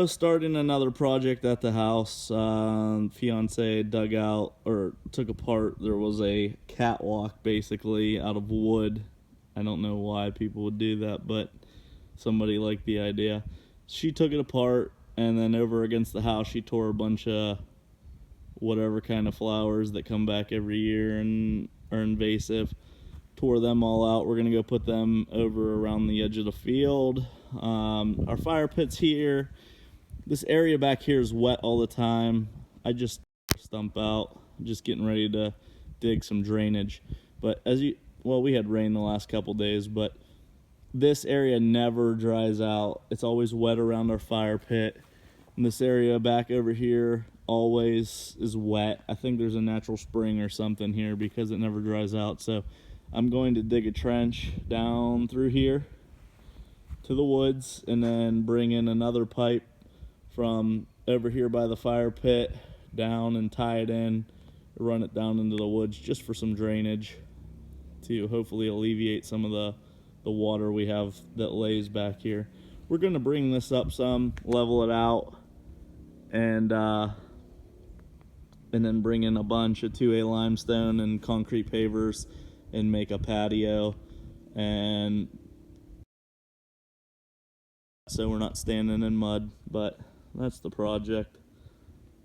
So starting another project at the house. Fiance dug out or took apart. There was a catwalk basically out of wood. I don't know why people would do that, but somebody liked the idea. She took it apart, and then over against the house she tore a bunch of whatever kind of flowers that come back every year and are invasive. Tore them all out. We're gonna go put them over around the edge of the field. Our fire pit's here. This area back here is wet all the time. I just stump out. I'm just getting ready to dig some drainage. But we had rain the last couple days, but this area never dries out. It's always wet around our fire pit. And this area back over here always is wet. I think there's a natural spring or something here because it never dries out. So I'm going to dig a trench down through here to the woods and then bring in another pipe from over here by the fire pit down and tie it in, run it down into the woods just for some drainage to hopefully alleviate some of the water we have that lays back here. We're going to bring this up some, level it out, and then bring in a bunch of 2A limestone and concrete pavers and make a patio, and so we're not standing in mud. But that's the project.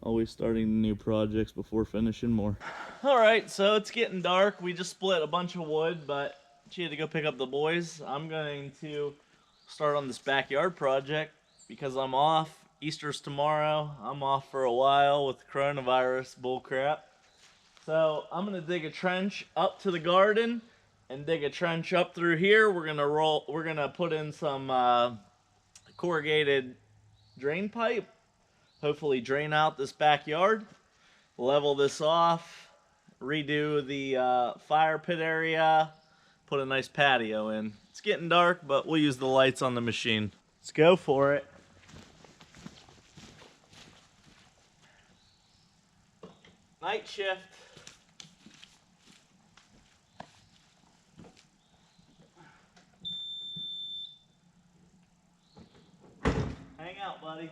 Always starting new projects before finishing more. All right, so it's getting dark. We just split a bunch of wood, but she had to go pick up the boys. I'm going to start on this backyard project because I'm off. Easter's tomorrow. I'm off for a while with coronavirus bullcrap. So I'm gonna dig a trench up to the garden and dig a trench up through here. We're gonna put in some corrugated drain pipe, hopefully drain out this backyard, level this off, redo the fire pit area, put a nice patio in. It's getting dark, but we'll use the lights on the machine. Let's go for it. Night shift. Hang out, buddy.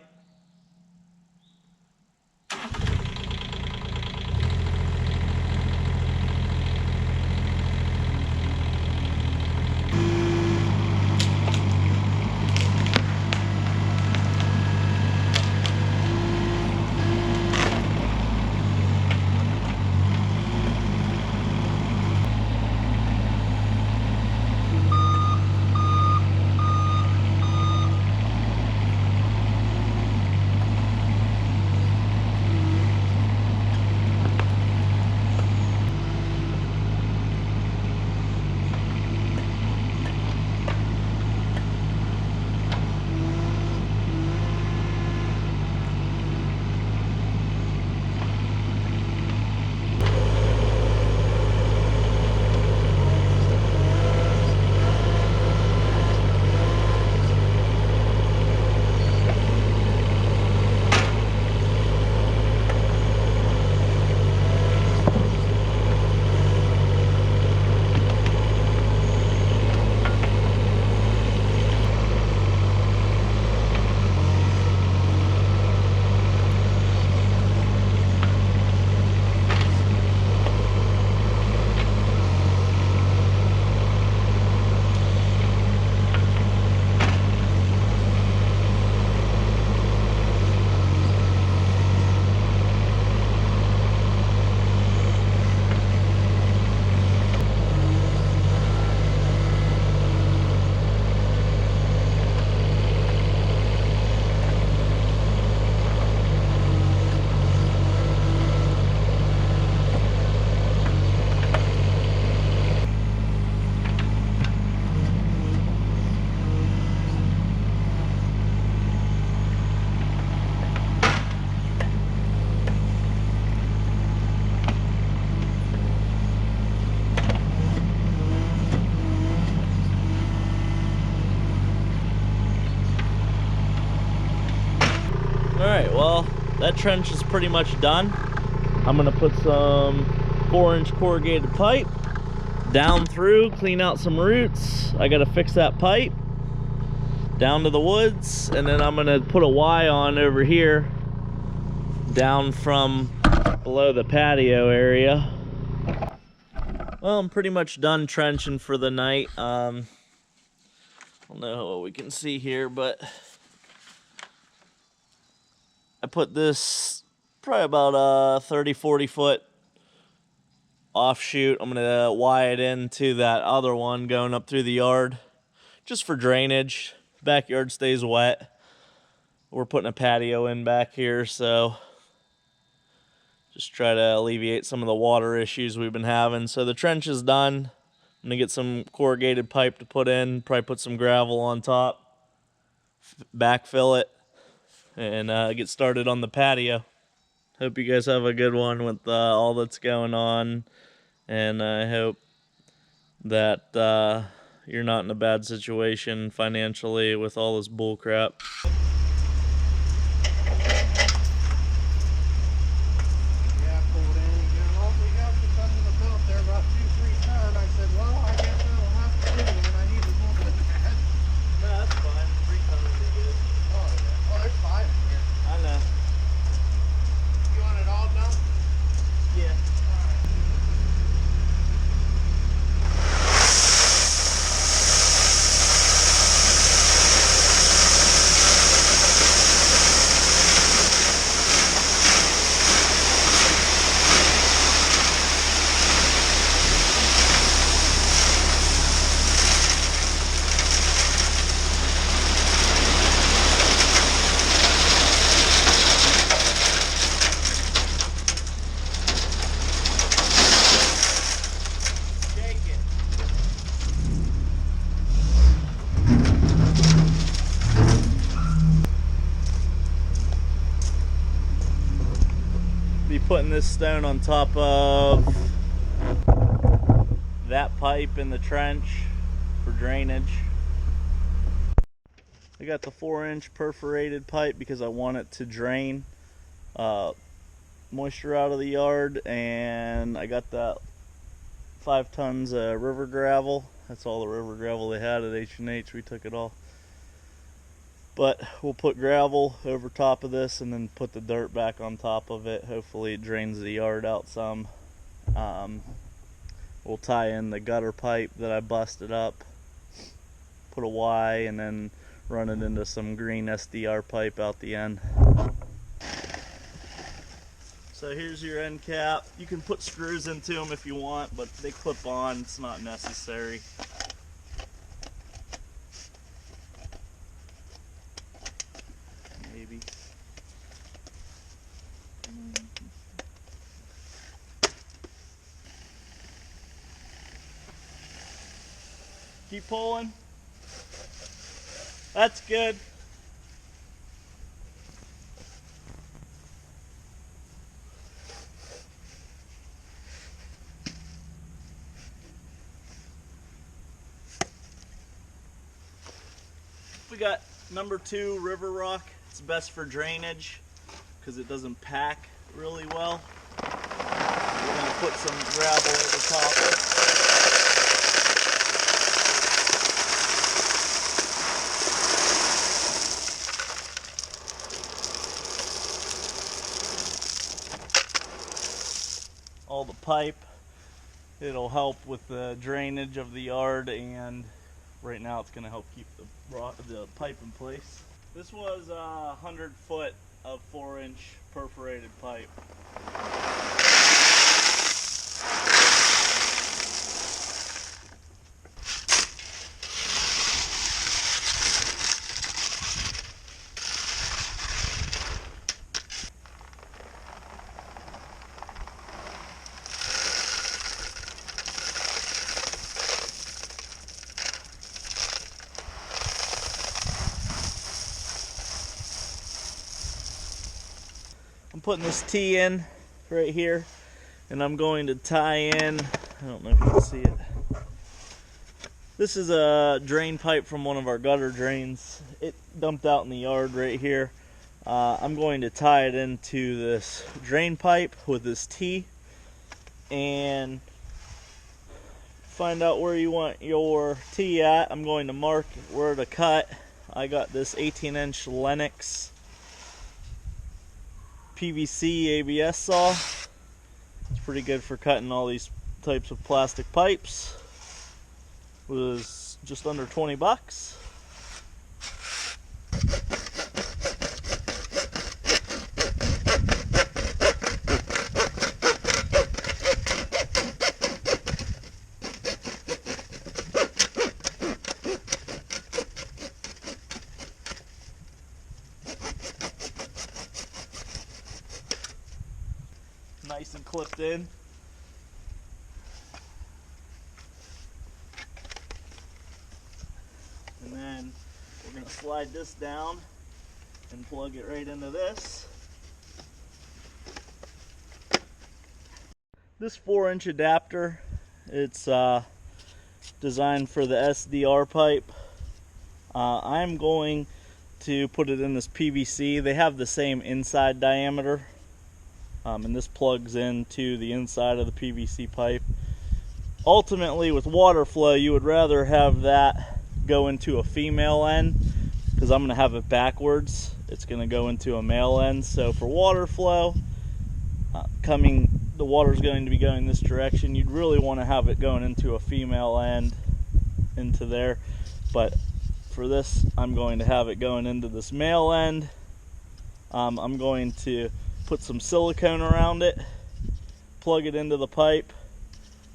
Alright, well, that trench is pretty much done. I'm gonna put some 4-inch corrugated pipe down through, clean out some roots. I gotta fix that pipe down to the woods, and then I'm gonna put a Y on over here down from below the patio area. Well, I'm pretty much done trenching for the night. I don't know what we can see here, but I put this probably about a 30-40 foot offshoot. I'm gonna Y it into that other one going up through the yard just for drainage. Backyard stays wet. We're putting a patio in back here, so just try to alleviate some of the water issues we've been having. So the trench is done. I'm gonna get some corrugated pipe to put in, probably put some gravel on top, backfill it, and get started on the patio. Hope you guys have a good one with all that's going on, and I hope that you're not in a bad situation financially with all this bull crap. Be putting this stone on top of that pipe in the trench for drainage. I got the 4-inch perforated pipe because I want it to drain moisture out of the yard, and I got that 5 tons of river gravel. That's all the river gravel they had at H&H. We took it all. But we'll put gravel over top of this and then put the dirt back on top of it. Hopefully it drains the yard out some. We'll tie in the gutter pipe that I busted up, put a Y, and then run it into some green SDR pipe out the end. So here's your end cap. You can put screws into them if you want, but they clip on. It's not necessary. Maybe. Keep pulling. That's good. We got number 2 river rock. It's best for drainage because it doesn't pack really well. We're going to put some gravel over top. All the pipe. It'll help with the drainage of the yard, and right now it's going to help keep the pipe in place. This was 100 foot of 4-inch perforated pipe. I'm putting this T in right here, and I'm going to tie in, I don't know if you can see it. This is a drain pipe from one of our gutter drains. It dumped out in the yard right here. I'm going to tie it into this drain pipe with this T and find out where you want your T at. I'm going to mark where to cut. I got this 18-inch Lennox PVC ABS saw. It's pretty good for cutting all these types of plastic pipes. It was just under 20 bucks. Nice and clipped in. And then we're going to slide this down and plug it right into this. This 4-inch adapter, it's designed for the SDR pipe. I'm going to put it in this PVC. They have the same inside diameter. And this plugs into the inside of the PVC pipe. Ultimately, with water flow, you would rather have that go into a female end, because I'm going to have it backwards. It's going to go into a male end. So for water flow, the water is going to be going this direction. You'd really want to have it going into a female end, into there. But for this, I'm going to have it going into this male end. I'm going to put some silicone around it, plug it into the pipe,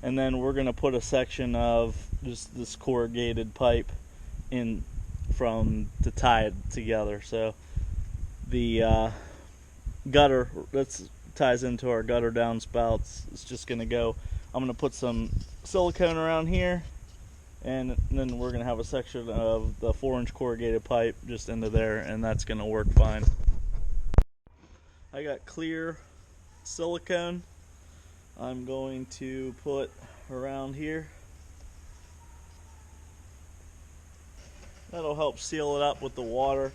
and then we're going to put a section of just this corrugated pipe in to tie it together. So the gutter that ties into our gutter downspouts, it's just going to go, I'm going to put some silicone around here, and then we're going to have a section of the 4-inch corrugated pipe just into there, and that's going to work fine. I got clear silicone I'm going to put around here. That'll help seal it up with the water.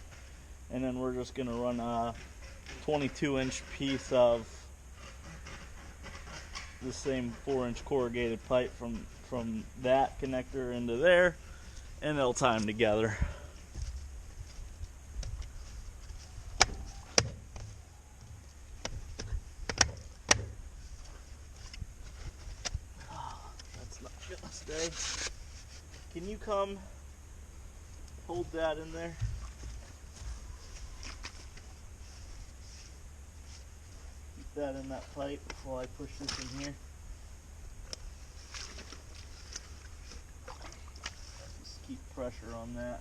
And then we're just going to run a 22-inch piece of the same 4-inch corrugated pipe from that connector into there, and they'll tie them together. Stay. Can you come hold that in there? Keep that in that pipe while I push this in here. Just keep pressure on that.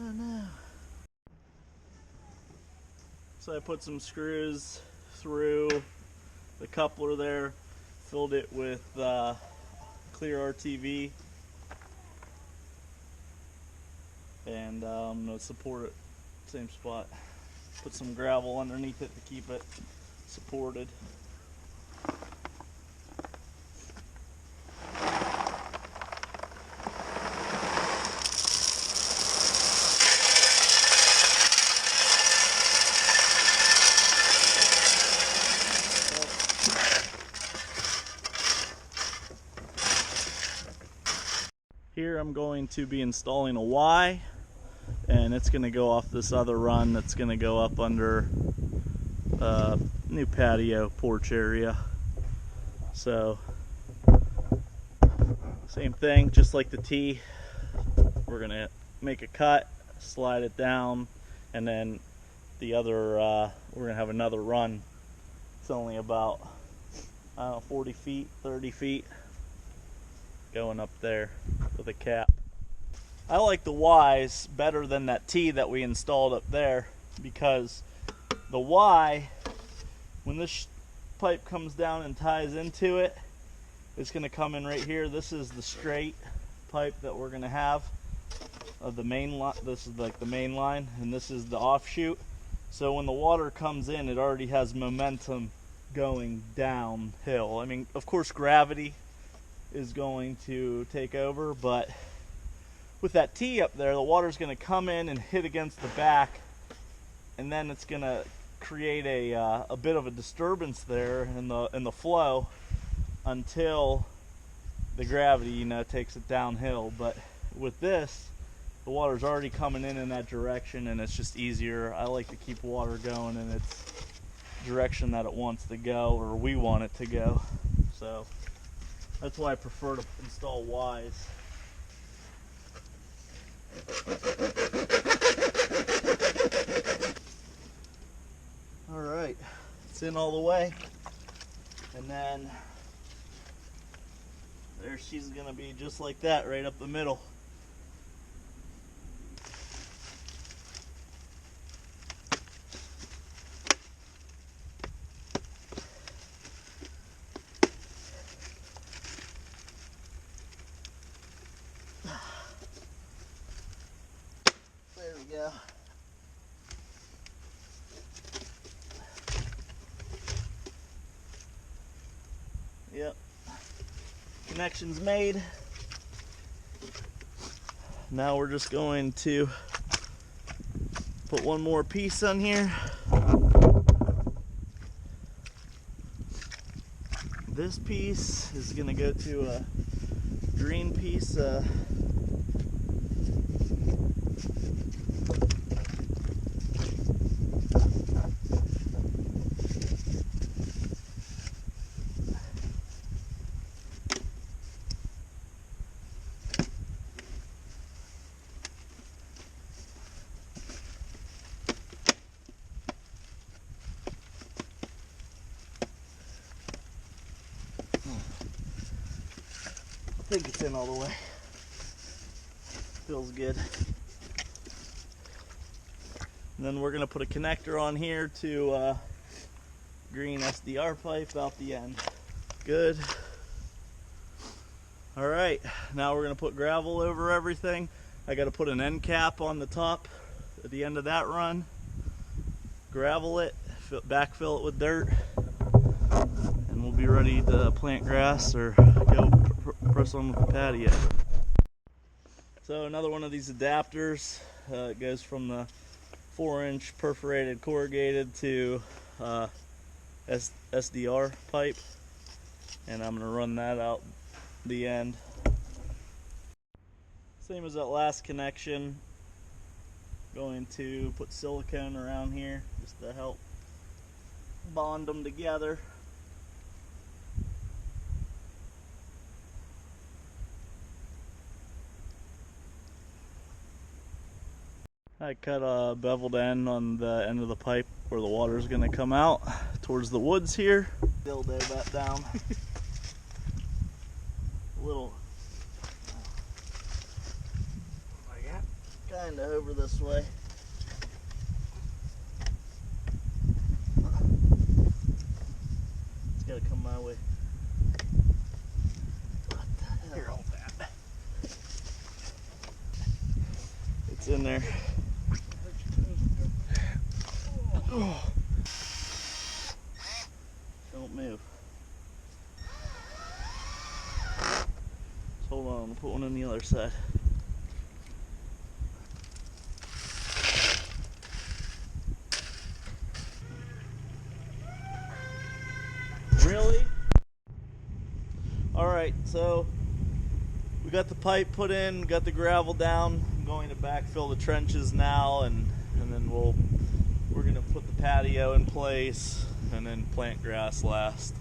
Oh no. So I put some screws through the coupler there, filled it with clear RTV, and I'm going to support it same spot. Put some gravel underneath it to keep it supported. Here I'm going to be installing a Y, and it's going to go off this other run that's going to go up under new patio porch area. So same thing, just like the T, we're going to make a cut, slide it down, and then the other we're going to have another run. It's only about 40 feet, 30 feet going up there with a cap. I like the Ys better than that T that we installed up there, because the Y, when this pipe comes down and ties into it, it's going to come in right here. This is the straight pipe that we're going to have of the main line. This is like the main line, and this is the offshoot. So when the water comes in, it already has momentum going downhill. I mean, of course, gravity is going to take over, but with that T up there, the water's going to come in and hit against the back, and then it's going to create a bit of a disturbance there in the flow until the gravity, you know, takes it downhill. But with this, the water's already coming in that direction, and it's just easier. I like to keep water going in its direction that it wants to go, or we want it to go. So that's why I prefer to install Wise. All right, it's in all the way, and then there she's gonna be just like that, right up the middle. There we go. Yep. Connection's made. Now we're just going to put one more piece on here. This piece is going to go to a green piece. I think it's in all the way. Feels good. And then we're gonna put a connector on here to green SDR pipe out the end. Good. All right, now we're gonna put gravel over everything. I gotta put an end cap on the top at the end of that run. Gravel it, backfill it with dirt, and we'll be ready to plant grass or go press on with the patio. So another one of these adapters. It goes from the 4-inch perforated corrugated to SDR pipe, and I'm going to run that out the end. Same as that last connection. Going to put silicone around here just to help bond them together. I cut a beveled end on the end of the pipe where the water is going to come out towards the woods here. Dildo that down. A little, kind of over this way. It's got to come my way. What the hell? Here, hold that. It's in there. Oh. Don't move. Just hold on, I'll put one on the other side. Really? Alright, so we got the pipe put in, got the gravel down. I'm going to backfill the trenches now, and then we're going to put the patio in place and then plant grass last.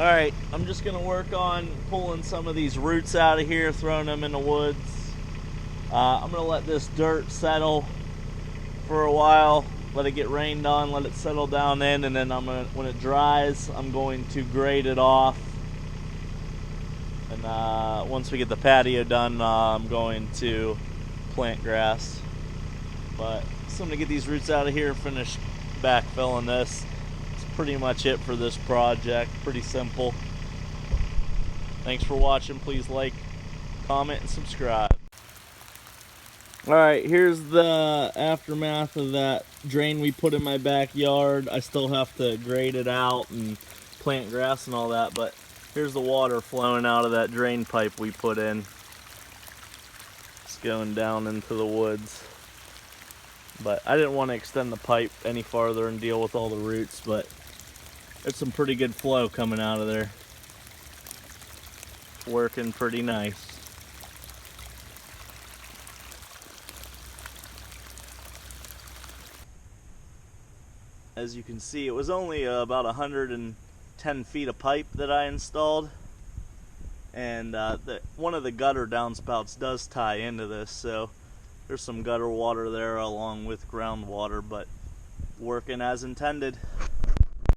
Alright, I'm just going to work on pulling some of these roots out of here, throwing them in the woods. I'm going to let this dirt settle for a while, let it get rained on, let it settle down in, and then when it dries, I'm going to grade it off. And once we get the patio done, I'm going to plant grass. But so I'm going to get these roots out of here and finish backfilling this. That's pretty much it for this project. Pretty simple. Thanks for watching. Please like, comment, and subscribe. Alright, here's the aftermath of that drain we put in my backyard. I still have to grade it out and plant grass and all that, but here's the water flowing out of that drain pipe we put in. It's going down into the woods. But I didn't want to extend the pipe any farther and deal with all the roots, but there's some pretty good flow coming out of there. Working pretty nice. As you can see, it was only about 110 feet of pipe that I installed, and one of the gutter downspouts does tie into this, so there's some gutter water there along with groundwater, but working as intended.